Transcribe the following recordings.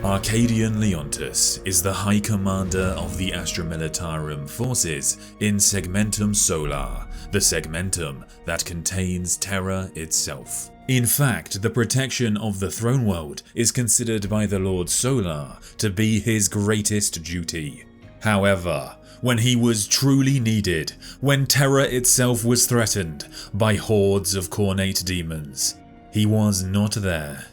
Arcadian Leontus is the High Commander of the Astra Militarum forces in Segmentum Solar, the segmentum that contains Terra itself. In fact, the protection of the throne world is considered by the Lord Solar to be his greatest duty. However, when he was truly needed, when Terra itself was threatened by hordes of cornate demons, he was not there.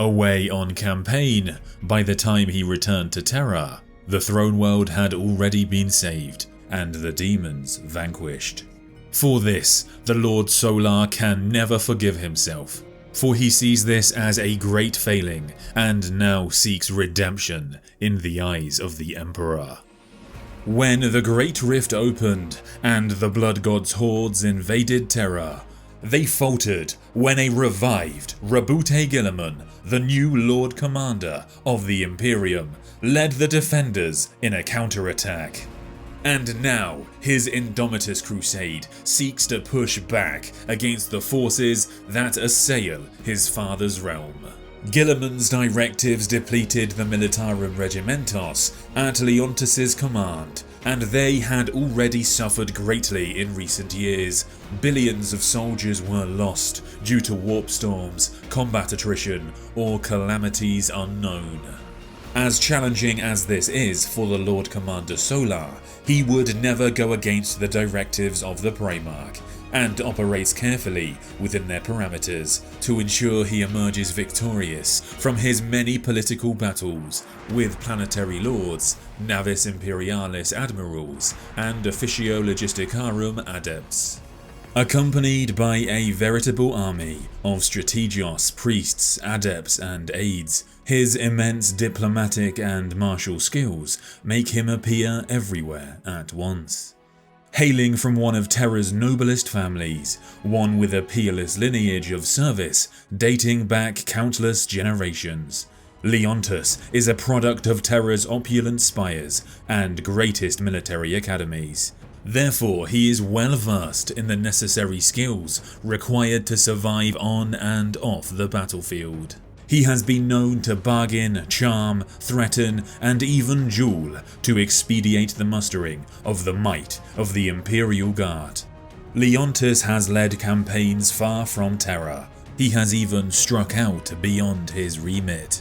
Away on campaign, by the time he returned to Terra, the throne world had already been saved and the demons vanquished. For this, the Lord Solar can never forgive himself, for he sees this as a great failing and now seeks redemption in the eyes of the Emperor. When the Great Rift opened and the Blood God's hordes invaded Terra, they faltered when a revived Rabute Guilliman, the new Lord Commander of the Imperium, led the defenders in a counterattack. And now, his Indomitus crusade seeks to push back against the forces that assail his father's realm. Guilliman's directives depleted the Militarum Regimentos at Leontus's command, and they had already suffered greatly in recent years. Billions of soldiers were lost due to warp storms, combat attrition, or calamities unknown. As challenging as this is for the Lord Commander Solar, he would never go against the directives of the Primarch, and operates carefully within their parameters to ensure he emerges victorious from his many political battles with planetary lords, navis imperialis admirals, and officio logisticarum adepts. Accompanied by a veritable army of strategios, priests, adepts, and aides, his immense diplomatic and martial skills make him appear everywhere at once. Hailing from one of Terra's noblest families, one with a peerless lineage of service dating back countless generations, Leontus is a product of Terra's opulent spires and greatest military academies. Therefore, he is well versed in the necessary skills required to survive on and off the battlefield. He has been known to bargain, charm, threaten, and even duel to expedite the mustering of the might of the Imperial Guard. Leontus has led campaigns far from Terra. He has even struck out beyond his remit.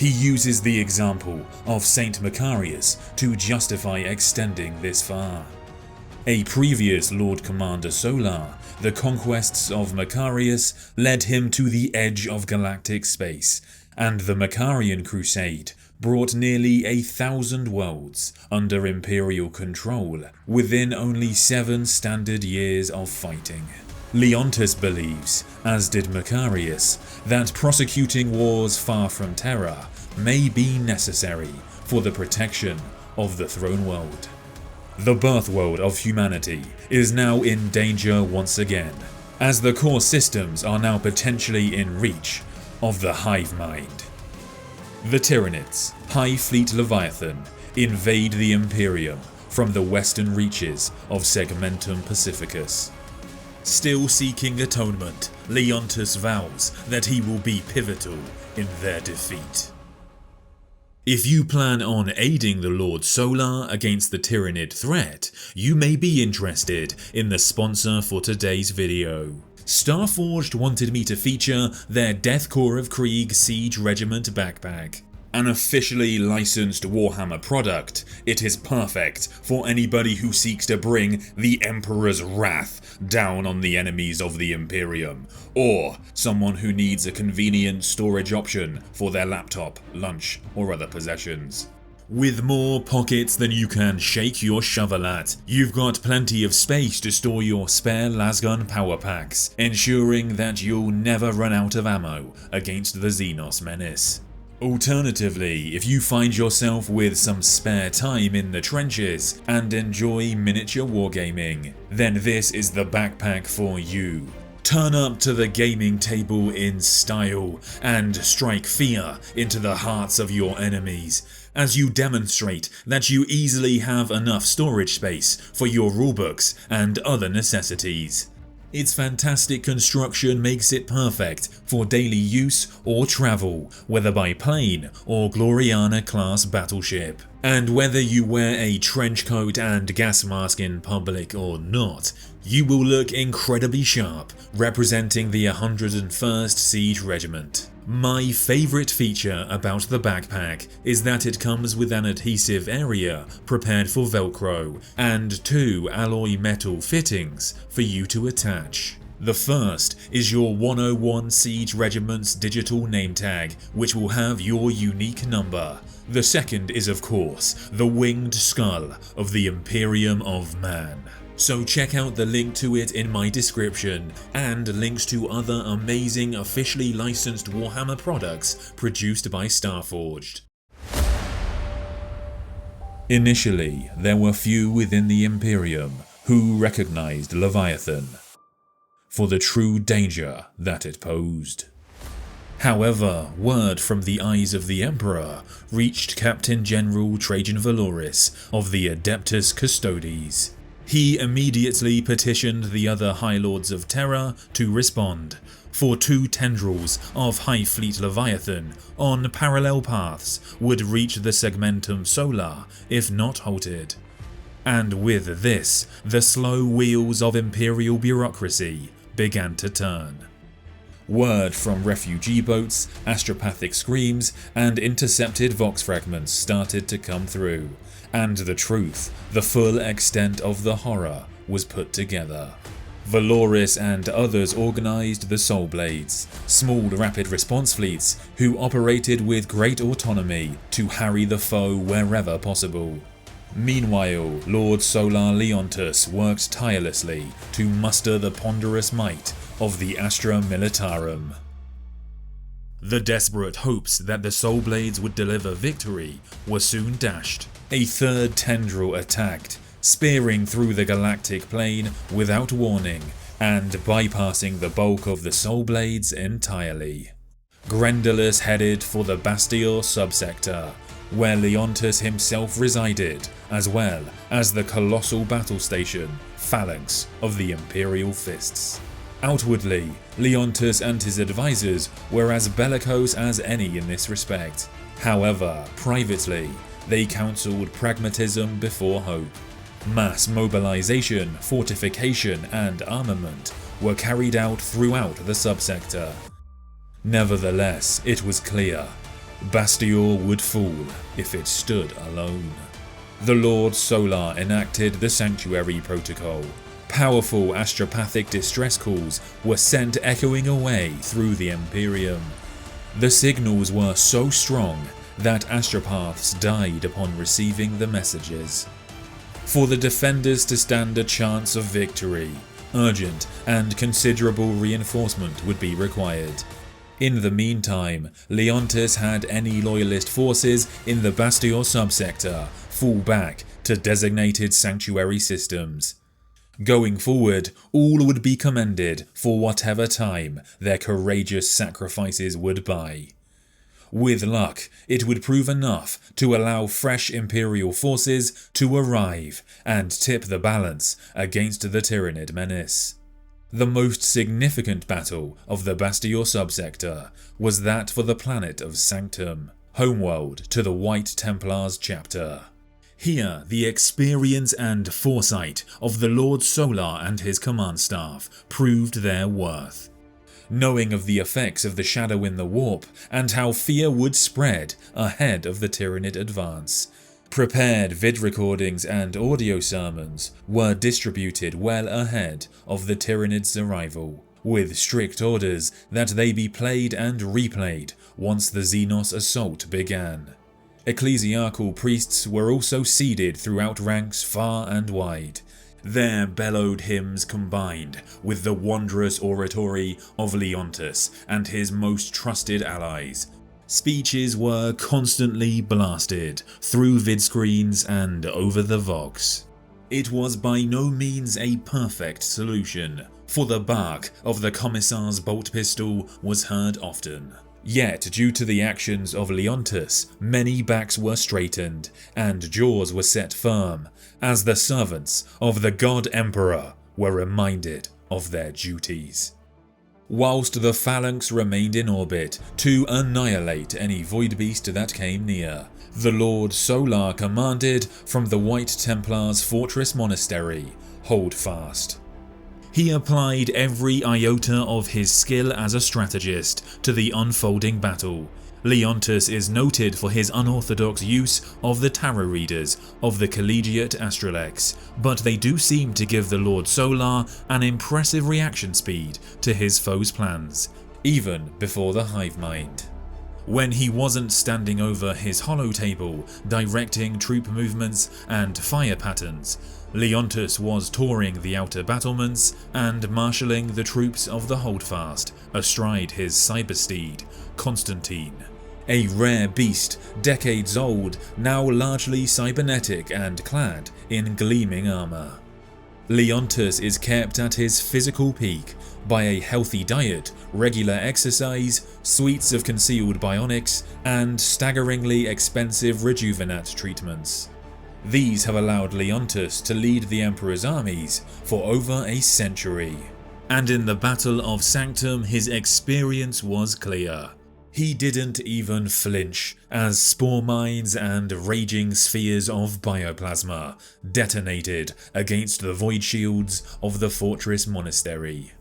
He uses the example of Saint Macarius to justify extending this far. A previous Lord Commander Solar, the conquests of Macarius led him to the edge of galactic space, and the Macarian Crusade brought nearly 1,000 worlds under Imperial control within only 7 standard years of fighting. Leontus believes, as did Macarius, that prosecuting wars far from Terra may be necessary for the protection of the throne world. The birth world of humanity is now in danger once again, as the core systems are now potentially in reach of the hive mind. The Tyranids, High Fleet Leviathan, invade the Imperium from the western reaches of Segmentum Pacificus. Still seeking atonement, Leontus vows that he will be pivotal in their defeat. If you plan on aiding the Lord Solar against the Tyranid threat, you may be interested in the sponsor for today's video. Starforged wanted me to feature their Death Corps of Krieg Siege Regiment backpack. An officially licensed Warhammer product, it is perfect for anybody who seeks to bring the Emperor's wrath down on the enemies of the Imperium, or someone who needs a convenient storage option for their laptop, lunch, or other possessions. With more pockets than you can shake your shovel at, you've got plenty of space to store your spare lasgun power packs, ensuring that you'll never run out of ammo against the Xenos menace. Alternatively, if you find yourself with some spare time in the trenches and enjoy miniature wargaming, then this is the backpack for you. Turn up to the gaming table in style and strike fear into the hearts of your enemies as you demonstrate that you easily have enough storage space for your rulebooks and other necessities. Its fantastic construction makes it perfect for daily use or travel, whether by plane or Gloriana-class battleship. And whether you wear a trench coat and gas mask in public or not, you will look incredibly sharp, representing the 101st Siege Regiment. My favourite feature about the backpack is that it comes with an adhesive area prepared for Velcro and 2 alloy metal fittings for you to attach. The first is your 101 Siege Regiment's digital name tag, which will have your unique number. The second is, of course, the winged skull of the Imperium of Man. So check out the link to it in my description, and links to other amazing officially licensed Warhammer products produced by Starforged. Initially, there were few within the Imperium who recognized Leviathan for the true danger that it posed. However, word from the eyes of the Emperor reached Captain General Trajan Valoris of the Adeptus Custodes. He immediately petitioned the other High Lords of Terra to respond, for 2 tendrils of High Fleet Leviathan on parallel paths would reach the Segmentum Solar if not halted. And with this, the slow wheels of Imperial bureaucracy began to turn. Word from refugee boats, astropathic screams, and intercepted vox fragments started to come through, and the truth, the full extent of the horror, was put together. Valoris and others organised the Soul Blades, small rapid response fleets who operated with great autonomy to harry the foe wherever possible. Meanwhile, Lord Solar Leontus worked tirelessly to muster the ponderous might of the Astra Militarum. The desperate hopes that the Soul Blades would deliver victory were soon dashed. A third tendril attacked, spearing through the galactic plane without warning and bypassing the bulk of the Soul Blades entirely. Grendulus headed for the Bastion subsector, where Leontus himself resided, as well as the colossal battle station, Phalanx of the Imperial Fists. Outwardly, Leontus and his advisors were as bellicose as any in this respect. However, privately, they counselled pragmatism before hope. Mass mobilization, fortification, and armament were carried out throughout the subsector. Nevertheless, it was clear Bastion would fall if it stood alone. The Lord Solar enacted the Sanctuary Protocol. Powerful astropathic distress calls were sent echoing away through the Imperium. The signals were so strong that astropaths died upon receiving the messages. For the defenders to stand a chance of victory, urgent and considerable reinforcement would be required. In the meantime, Leontus had any loyalist forces in the Bastion subsector fall back to designated sanctuary systems. Going forward, all would be commended for whatever time their courageous sacrifices would buy. With luck, it would prove enough to allow fresh Imperial forces to arrive and tip the balance against the Tyrannid menace. The most significant battle of the Bastion subsector was that for the planet of Sanctum, homeworld to the White Templars chapter. Here, the experience and foresight of the Lord Solar and his command staff proved their worth. Knowing of the effects of the shadow in the warp and how fear would spread ahead of the Tyrannid advance, prepared vid recordings and audio sermons were distributed well ahead of the Tyrannid's arrival, with strict orders that they be played and replayed once the Xenos assault began. Ecclesiarchal priests were also seeded throughout ranks far and wide. Their bellowed hymns combined with the wondrous oratory of Leontus and his most trusted allies. Speeches were constantly blasted through vidscreens and over the Vox. It was by no means a perfect solution, for the bark of the Commissar's bolt pistol was heard often. Yet, due to the actions of Leontus, many backs were straightened and jaws were set firm, as the servants of the God Emperor were reminded of their duties. Whilst the phalanx remained in orbit to annihilate any void beast that came near, the Lord Solar commanded from the White Templars' fortress monastery, "Hold fast." He applied every iota of his skill as a strategist to the unfolding battle. Leontus is noted for his unorthodox use of the tarot readers of the Collegiate Astralex, but they do seem to give the Lord Solar an impressive reaction speed to his foes' plans, even before the hive mind. When he wasn't standing over his hollow table, directing troop movements and fire patterns, Leontus was touring the outer battlements and marshalling the troops of the Holdfast astride his cybersteed, Constantine. A rare beast, decades old, now largely cybernetic and clad in gleaming armor. Leontus is kept at his physical peak by a healthy diet, regular exercise, suites of concealed bionics, and staggeringly expensive rejuvenate treatments. These have allowed Leontus to lead the Emperor's armies for over a century. And in the Battle of Sanctum, his experience was clear. He didn't even flinch as spore mines and raging spheres of bioplasma detonated against the void shields of the fortress monastery.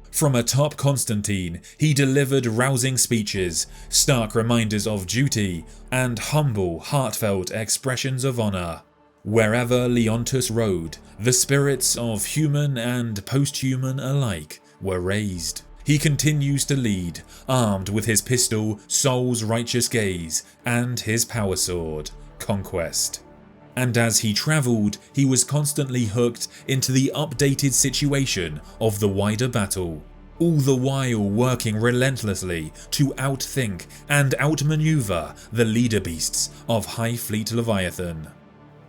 From atop Constantine, he delivered rousing speeches, stark reminders of duty, and humble, heartfelt expressions of honor. Wherever Leontus rode, the spirits of human and post-human alike were raised. He continues to lead, armed with his pistol, Soul's Righteous Gaze, and his power sword, Conquest. And as he travelled, he was constantly hooked into the updated situation of the wider battle, all the while working relentlessly to outthink and outmaneuver the leader beasts of High Fleet Leviathan.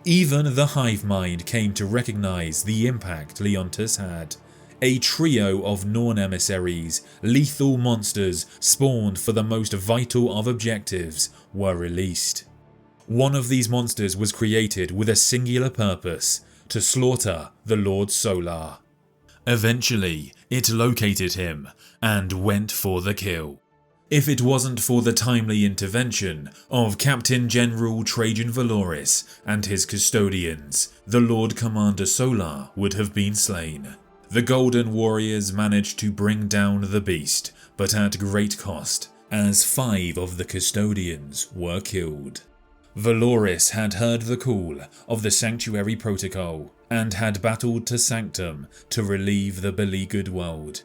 Even the hive mind came to recognise the impact Leontus had. A trio of Norn emissaries, lethal monsters spawned for the most vital of objectives, were released. One of these monsters was created with a singular purpose: to slaughter the Lord Solar. Eventually, it located him and went for the kill. If it wasn't for the timely intervention of Captain General Trajan Valoris and his custodians, the Lord Commander Solar would have been slain. The Golden Warriors managed to bring down the beast, but at great cost, as 5 of the custodians were killed. Valoris had heard the call of the Sanctuary Protocol, and had battled to Sanctum to relieve the beleaguered world.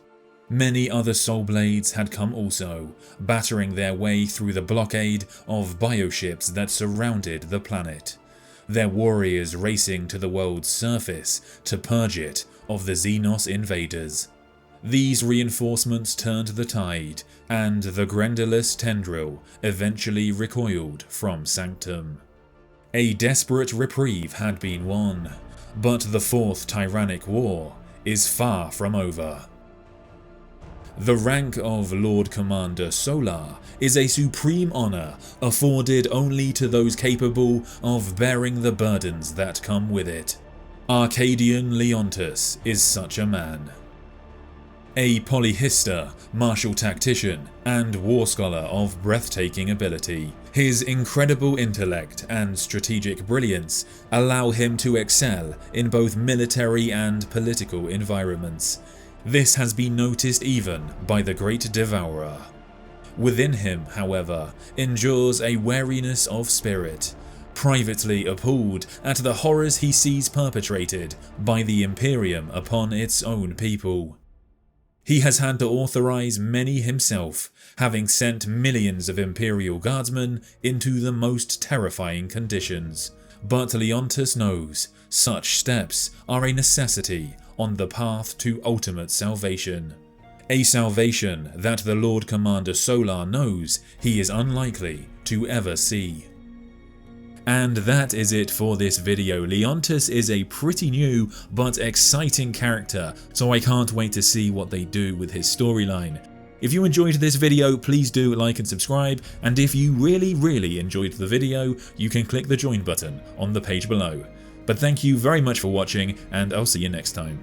Many other Soulblades had come also, battering their way through the blockade of bioships that surrounded the planet, their warriors racing to the world's surface to purge it of the Xenos invaders. These reinforcements turned the tide, and the Grendulous Tendril eventually recoiled from Sanctum. A desperate reprieve had been won, but the 4th Tyrannic War is far from over. The rank of Lord Commander Solar is a supreme honour afforded only to those capable of bearing the burdens that come with it. Arcadian Leontus is such a man. A polyhista, martial tactician, and war scholar of breathtaking ability, his incredible intellect and strategic brilliance allow him to excel in both military and political environments. This has been noticed even by the Great Devourer. Within him, however, endures a wariness of spirit, privately appalled at the horrors he sees perpetrated by the Imperium upon its own people. He has had to authorize many himself, having sent millions of Imperial Guardsmen into the most terrifying conditions. But Leontus knows such steps are a necessity on the path to ultimate salvation. A salvation that the Lord Commander Solar knows he is unlikely to ever see. And that is it for this video. Leontus is a pretty new but exciting character, so I can't wait to see what they do with his storyline. If you enjoyed this video, please do like and subscribe, and if you really enjoyed the video, you can click the join button on the page below. But thank you very much for watching, and I'll see you next time.